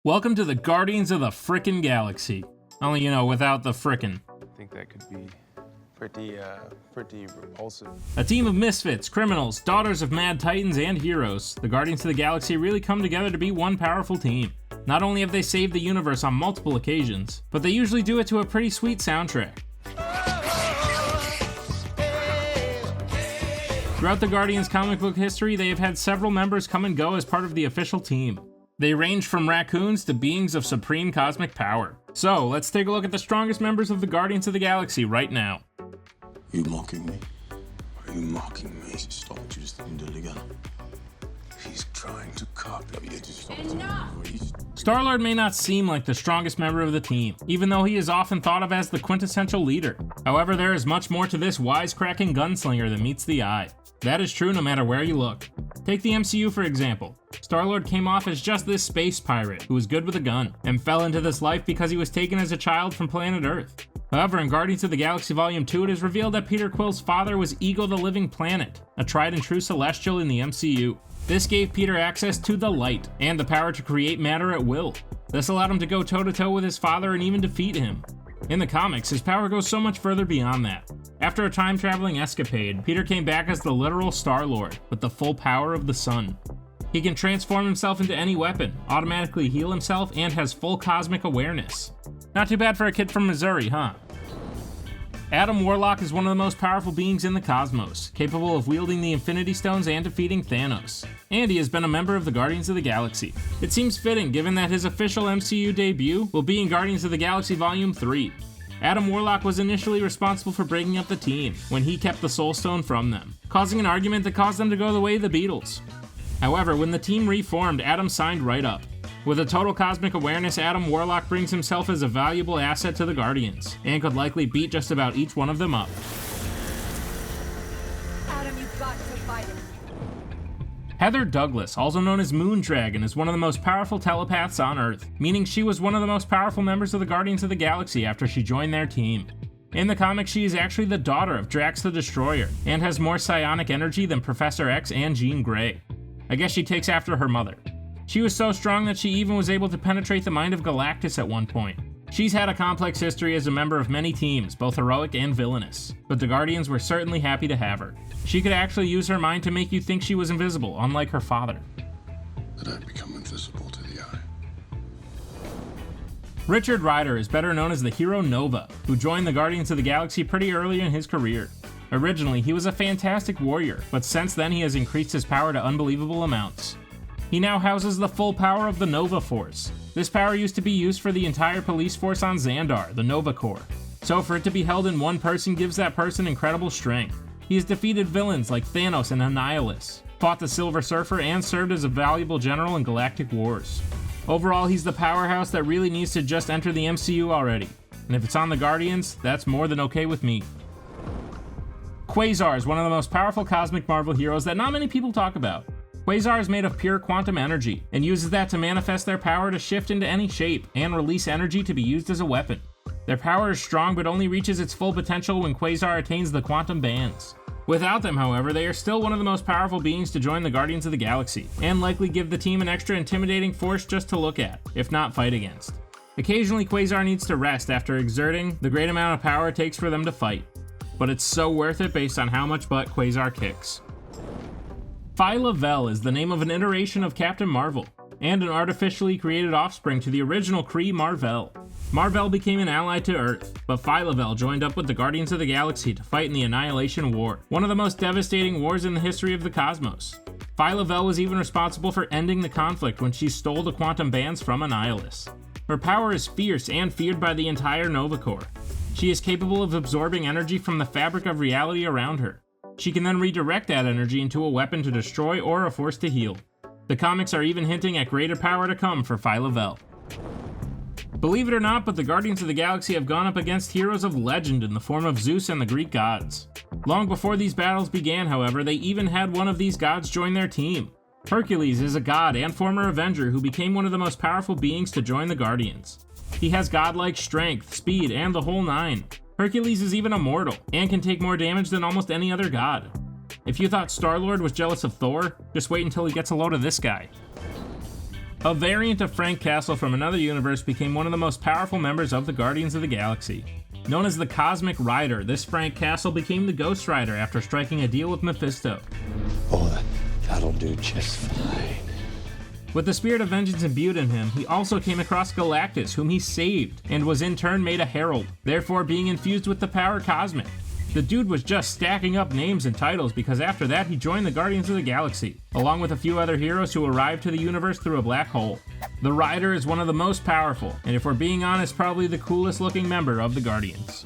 Welcome to the Guardians of the frickin' Galaxy. Only, without the frickin'. I think that could be pretty repulsive. A team of misfits, criminals, daughters of mad titans, and heroes, the Guardians of the Galaxy really come together to be one powerful team. Not only have they saved the universe on multiple occasions, but they usually do it to a pretty sweet soundtrack. Throughout the Guardians comic book history, they have had several members come and go as part of the official team. They range from raccoons to beings of supreme cosmic power. So, let's take a look at the strongest members of the Guardians of the Galaxy right now. You mocking me? Are you mocking me? Stop just again. He's trying to copy it. Star-Lord may not seem like the strongest member of the team, even though he is often thought of as the quintessential leader. However, there is much more to this wisecracking gunslinger than meets the eye. That is true no matter where you look. Take the MCU for example. Star-Lord came off as just this space pirate who was good with a gun, and fell into this life because he was taken as a child from planet Earth. However, in Guardians of the Galaxy Volume 2, it is revealed that Peter Quill's father was Ego the Living Planet, a tried and true Celestial in the MCU. This gave Peter access to the light, and the power to create matter at will. This allowed him to go toe-to-toe with his father and even defeat him. In the comics, his power goes so much further beyond that. After a time-traveling escapade, Peter came back as the literal Star-Lord, with the full power of the sun. He can transform himself into any weapon, automatically heal himself, and has full cosmic awareness. Not too bad for a kid from Missouri, huh? Adam Warlock is one of the most powerful beings in the cosmos, capable of wielding the Infinity Stones and defeating Thanos. And he has been a member of the Guardians of the Galaxy. It seems fitting given that his official MCU debut will be in Guardians of the Galaxy Volume 3. Adam Warlock was initially responsible for breaking up the team when he kept the Soul Stone from them, causing an argument that caused them to go the way of the Beatles. However, when the team reformed, Adam signed right up. With a total cosmic awareness, Adam Warlock brings himself as a valuable asset to the Guardians, and could likely beat just about each one of them up. Adam, you've got to fight him. Heather Douglas, also known as Moondragon, is one of the most powerful telepaths on Earth, meaning she was one of the most powerful members of the Guardians of the Galaxy after she joined their team. In the comics, she is actually the daughter of Drax the Destroyer, and has more psionic energy than Professor X and Jean Grey. I guess she takes after her mother. She was so strong that she even was able to penetrate the mind of Galactus at one point. She's had a complex history as a member of many teams, both heroic and villainous, but the Guardians were certainly happy to have her. She could actually use her mind to make you think she was invisible, unlike her father. That I become invisible to the eye. Richard Rider is better known as the hero Nova, who joined the Guardians of the Galaxy pretty early in his career. Originally, he was a fantastic warrior, but since then he has increased his power to unbelievable amounts. He now houses the full power of the Nova Force. This power used to be used for the entire police force on Xandar, the Nova Corps. So for it to be held in one person gives that person incredible strength. He has defeated villains like Thanos and Annihilus, fought the Silver Surfer, and served as a valuable general in galactic wars. Overall, he's the powerhouse that really needs to just enter the MCU already. And if it's on the Guardians, that's more than okay with me. Quasar is one of the most powerful cosmic Marvel heroes that not many people talk about. Quasar is made of pure quantum energy, and uses that to manifest their power to shift into any shape, and release energy to be used as a weapon. Their power is strong but only reaches its full potential when Quasar attains the quantum bands. Without them, however, they are still one of the most powerful beings to join the Guardians of the Galaxy, and likely give the team an extra intimidating force just to look at, if not fight against. Occasionally, Quasar needs to rest after exerting the great amount of power it takes for them to fight, but it's so worth it based on how much butt Quasar kicks. Phyla-Vell is the name of an iteration of Captain Marvel, and an artificially created offspring to the original Kree Mar-Vell. Mar-Vell became an ally to Earth, but Phyla-Vell joined up with the Guardians of the Galaxy to fight in the Annihilation War, one of the most devastating wars in the history of the cosmos. Phyla-Vell was even responsible for ending the conflict when she stole the quantum bands from Annihilus. Her power is fierce and feared by the entire Nova Corps. She is capable of absorbing energy from the fabric of reality around her. She can then redirect that energy into a weapon to destroy or a force to heal. The comics are even hinting at greater power to come for Phyla-Vell. Believe it or not, but the Guardians of the Galaxy have gone up against heroes of legend in the form of Zeus and the Greek gods. Long before these battles began, however, they even had one of these gods join their team. Hercules is a god and former Avenger who became one of the most powerful beings to join the Guardians. He has godlike strength, speed, and the whole nine. Hercules is even immortal, and can take more damage than almost any other god. If you thought Star-Lord was jealous of Thor, just wait until he gets a load of this guy. A variant of Frank Castle from another universe became one of the most powerful members of the Guardians of the Galaxy. Known as the Cosmic Rider, this Frank Castle became the Ghost Rider after striking a deal with Mephisto. Oh, that'll do just fine. With the spirit of vengeance imbued in him, he also came across Galactus, whom he saved, and was in turn made a herald, therefore being infused with the power Cosmic. The dude was just stacking up names and titles because after that he joined the Guardians of the Galaxy, along with a few other heroes who arrived to the universe through a black hole. The Rider is one of the most powerful, and if we're being honest, probably the coolest looking member of the Guardians.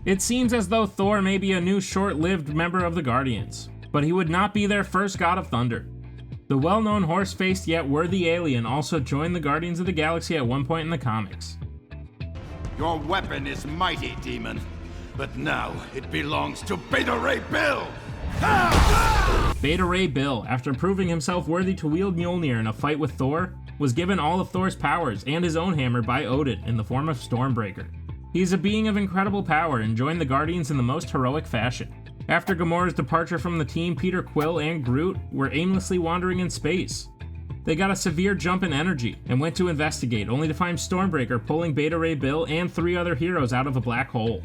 It seems as though Thor may be a new short-lived member of the Guardians, but he would not be their first God of Thunder. The well-known horse-faced yet worthy alien also joined the Guardians of the Galaxy at one point in the comics. Your weapon is mighty, demon. But now it belongs to Beta Ray Bill! Beta Ray Bill, after proving himself worthy to wield Mjolnir in a fight with Thor, was given all of Thor's powers and his own hammer by Odin in the form of Stormbreaker. He is a being of incredible power and joined the Guardians in the most heroic fashion. After Gamora's departure from the team, Peter Quill and Groot were aimlessly wandering in space. They got a severe jump in energy and went to investigate, only to find Stormbreaker pulling Beta Ray Bill and 3 other heroes out of a black hole.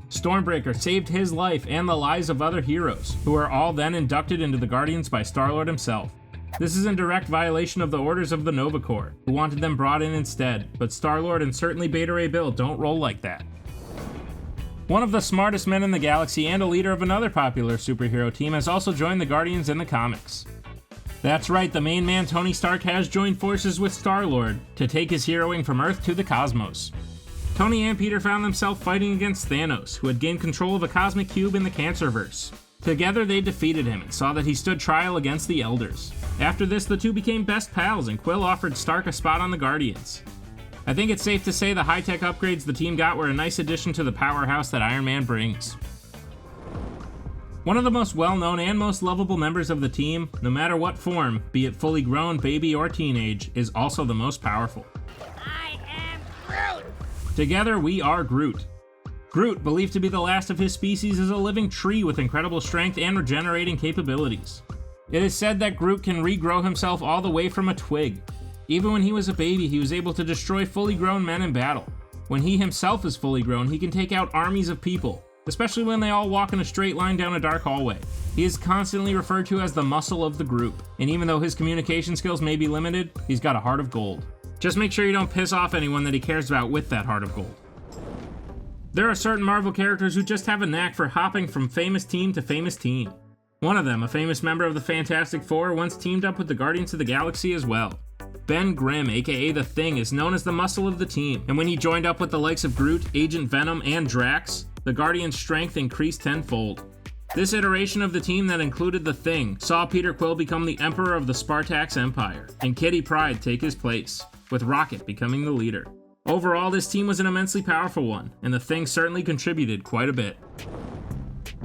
Stormbreaker saved his life and the lives of other heroes, who are all then inducted into the Guardians by Star-Lord himself. This is in direct violation of the orders of the Nova Corps, who wanted them brought in instead, but Star-Lord and certainly Beta Ray Bill don't roll like that. One of the smartest men in the galaxy and a leader of another popular superhero team has also joined the Guardians in the comics. That's right, the main man Tony Stark has joined forces with Star-Lord to take his heroing from Earth to the cosmos. Tony and Peter found themselves fighting against Thanos, who had gained control of a cosmic cube in the Cancerverse. Together they defeated him and saw that he stood trial against the Elders. After this, the two became best pals and Quill offered Stark a spot on the Guardians. I think it's safe to say the high-tech upgrades the team got were a nice addition to the powerhouse that Iron Man brings. One of the most well-known and most lovable members of the team, no matter what form, be it fully grown, baby, or teenage, is also the most powerful. I am Groot! Together, we are Groot. Groot, believed to be the last of his species, is a living tree with incredible strength and regenerating capabilities. It is said that Groot can regrow himself all the way from a twig. Even when he was a baby, he was able to destroy fully grown men in battle. When he himself is fully grown, he can take out armies of people, especially when they all walk in a straight line down a dark hallway. He is constantly referred to as the muscle of the group, and even though his communication skills may be limited, he's got a heart of gold. Just make sure you don't piss off anyone that he cares about with that heart of gold. There are certain Marvel characters who just have a knack for hopping from famous team to famous team. One of them, a famous member of the Fantastic Four, once teamed up with the Guardians of the Galaxy as well. Ben Grimm, aka The Thing, is known as the muscle of the team, and when he joined up with the likes of Groot, Agent Venom, and Drax, the Guardians' strength increased tenfold. This iteration of the team that included The Thing saw Peter Quill become the Emperor of the Spartax Empire, and Kitty Pryde take his place, with Rocket becoming the leader. Overall, this team was an immensely powerful one, and The Thing certainly contributed quite a bit.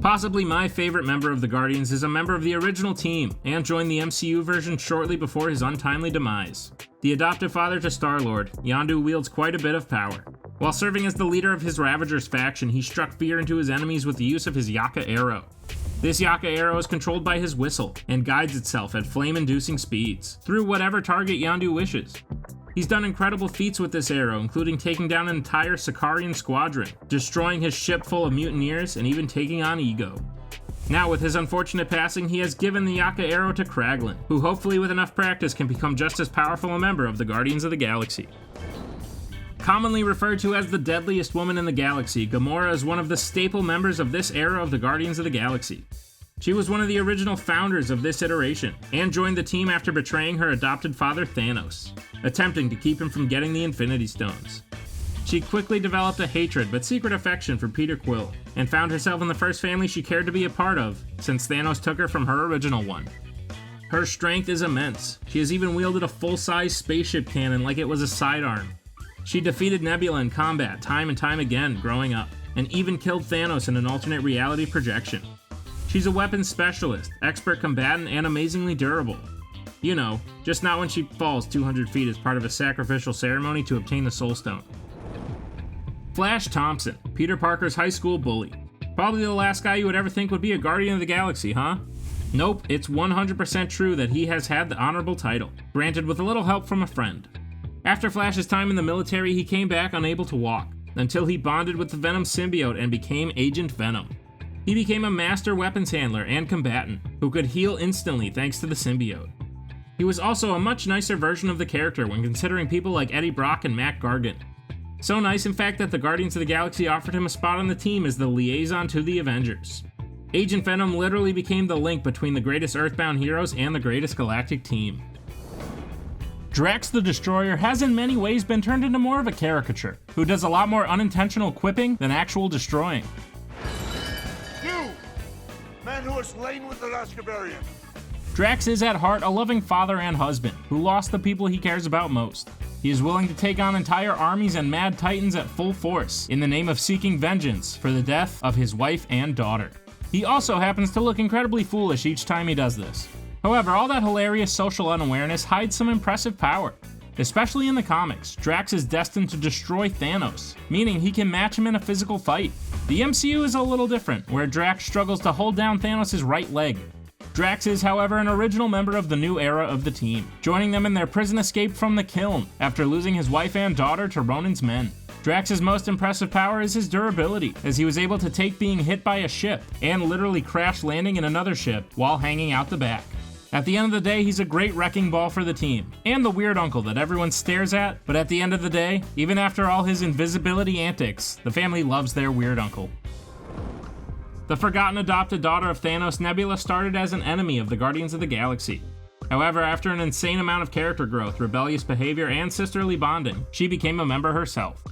Possibly my favorite member of the Guardians is a member of the original team, and joined the MCU version shortly before his untimely demise. The adoptive father to Star-Lord, Yondu wields quite a bit of power. While serving as the leader of his Ravagers faction, he struck fear into his enemies with the use of his Yaka arrow. This Yaka arrow is controlled by his whistle, and guides itself at flame-inducing speeds, through whatever target Yondu wishes. He's done incredible feats with this arrow, including taking down an entire Sicarian squadron, destroying his ship full of mutineers, and even taking on Ego. Now, with his unfortunate passing, he has given the Yaka arrow to Kraglin, who hopefully with enough practice can become just as powerful a member of the Guardians of the Galaxy. Commonly referred to as the deadliest woman in the galaxy, Gamora is one of the staple members of this era of the Guardians of the Galaxy. She was one of the original founders of this iteration, and joined the team after betraying her adopted father Thanos, attempting to keep him from getting the Infinity Stones. She quickly developed a hatred but secret affection for Peter Quill, and found herself in the first family she cared to be a part of, since Thanos took her from her original one. Her strength is immense. She has even wielded a full-size spaceship cannon like it was a sidearm. She defeated Nebula in combat time and time again growing up, and even killed Thanos in an alternate reality projection. She's a weapons specialist, expert combatant, and amazingly durable. You know, just not when she falls 200 feet as part of a sacrificial ceremony to obtain the Soul Stone. Flash Thompson, Peter Parker's high school bully. Probably the last guy you would ever think would be a Guardian of the Galaxy, huh? Nope, it's 100% true that he has had the honorable title, granted with a little help from a friend. After Flash's time in the military, he came back unable to walk, until he bonded with the Venom symbiote and became Agent Venom. He became a master weapons handler and combatant, who could heal instantly thanks to the symbiote. He was also a much nicer version of the character when considering people like Eddie Brock and Matt Gargan. So nice in fact that the Guardians of the Galaxy offered him a spot on the team as the liaison to the Avengers. Agent Venom literally became the link between the greatest Earthbound heroes and the greatest galactic team. Drax the Destroyer has in many ways been turned into more of a caricature, who does a lot more unintentional quipping than actual destroying. You! Man who was slain with the last Barbarian. Drax is at heart a loving father and husband, who lost the people he cares about most. He is willing to take on entire armies and mad titans at full force, in the name of seeking vengeance for the death of his wife and daughter. He also happens to look incredibly foolish each time he does this. However, all that hilarious social unawareness hides some impressive power. Especially in the comics, Drax is destined to destroy Thanos, meaning he can match him in a physical fight. The MCU is a little different, where Drax struggles to hold down Thanos' right leg. Drax is, however, an original member of the new era of the team, joining them in their prison escape from the Kiln after losing his wife and daughter to Ronin's men. Drax's most impressive power is his durability, as he was able to take being hit by a ship and literally crash landing in another ship while hanging out the back. At the end of the day, he's a great wrecking ball for the team, and the weird uncle that everyone stares at, but at the end of the day, even after all his invisibility antics, the family loves their weird uncle. The forgotten adopted daughter of Thanos, Nebula, started as an enemy of the Guardians of the Galaxy. However, after an insane amount of character growth, rebellious behavior, and sisterly bonding, she became a member herself.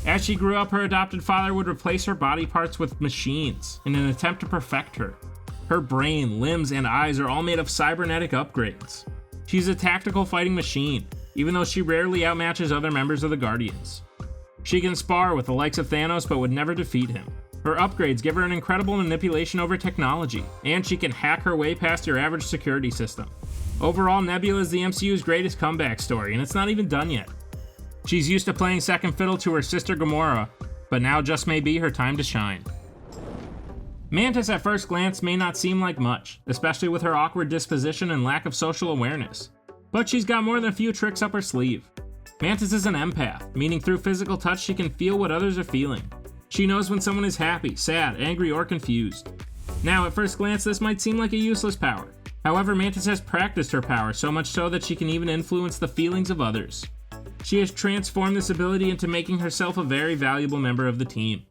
As she grew up, her adopted father would replace her body parts with machines in an attempt to perfect her. Her brain, limbs, and eyes are all made of cybernetic upgrades. She's a tactical fighting machine, even though she rarely outmatches other members of the Guardians. She can spar with the likes of Thanos but would never defeat him. Her upgrades give her an incredible manipulation over technology, and she can hack her way past your average security system. Overall, Nebula is the MCU's greatest comeback story, and it's not even done yet. She's used to playing second fiddle to her sister Gamora, but now just may be her time to shine. Mantis at first glance may not seem like much, especially with her awkward disposition and lack of social awareness, but she's got more than a few tricks up her sleeve. Mantis is an empath, meaning through physical touch she can feel what others are feeling. She knows when someone is happy, sad, angry, or confused. Now, at first glance, this might seem like a useless power. However, Mantis has practiced her power so much so that she can even influence the feelings of others. She has transformed this ability into making herself a very valuable member of the team.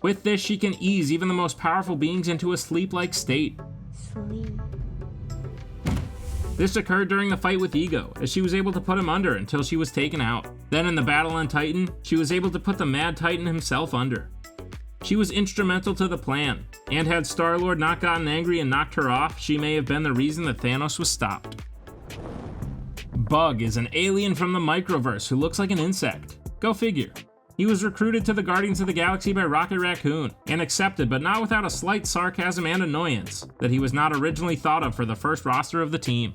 With this, she can ease even the most powerful beings into a sleep-like state. Sleep. This occurred during the fight with Ego, as she was able to put him under until she was taken out. Then in the battle on Titan, she was able to put the Mad Titan himself under. She was instrumental to the plan, and had Star-Lord not gotten angry and knocked her off, she may have been the reason that Thanos was stopped. Bug is an alien from the Microverse who looks like an insect. Go figure. He was recruited to the Guardians of the Galaxy by Rocket Raccoon, and accepted, but not without a slight sarcasm and annoyance, that he was not originally thought of for the first roster of the team.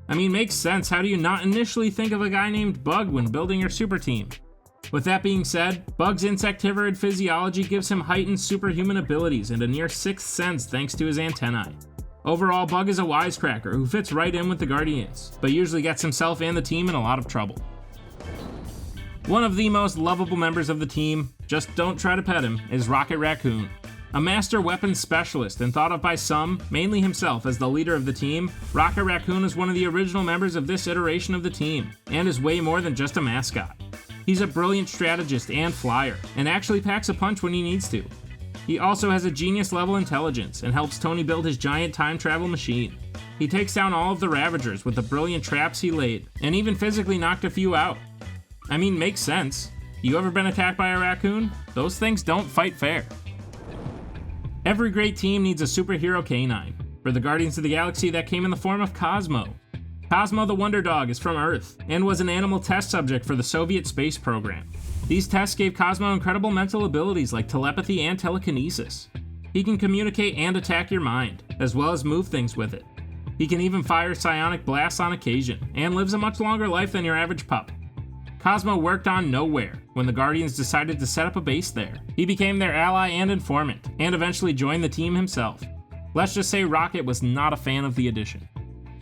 I mean, makes sense, how do you not initially think of a guy named Bug when building your super team? With that being said, Bug's insectivoid physiology gives him heightened superhuman abilities and a near sixth sense thanks to his antennae. Overall, Bug is a wisecracker who fits right in with the Guardians, but usually gets himself and the team in a lot of trouble. One of the most lovable members of the team, just don't try to pet him, is Rocket Raccoon. A master weapons specialist and thought of by some, mainly himself, as the leader of the team, Rocket Raccoon is one of the original members of this iteration of the team, and is way more than just a mascot. He's a brilliant strategist and flyer, and actually packs a punch when he needs to. He also has a genius-level intelligence, and helps Tony build his giant time travel machine. He takes down all of the Ravagers with the brilliant traps he laid, and even physically knocked a few out. I mean, makes sense. You ever been attacked by a raccoon? Those things don't fight fair. Every great team needs a superhero canine. For the Guardians of the Galaxy, that came in the form of Cosmo. Cosmo the Wonder Dog is from Earth, and was an animal test subject for the Soviet space program. These tests gave Cosmo incredible mental abilities like telepathy and telekinesis. He can communicate and attack your mind, as well as move things with it. He can even fire psionic blasts on occasion, and lives a much longer life than your average pup. Cosmo worked on Nowhere when the Guardians decided to set up a base there. He became their ally and informant, and eventually joined the team himself. Let's just say Rocket was not a fan of the addition.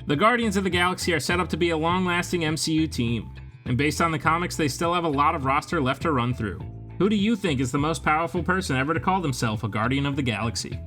The Guardians of the Galaxy are set up to be a long-lasting MCU team, and based on the comics, they still have a lot of roster left to run through. Who do you think is the most powerful person ever to call themselves a Guardian of the Galaxy?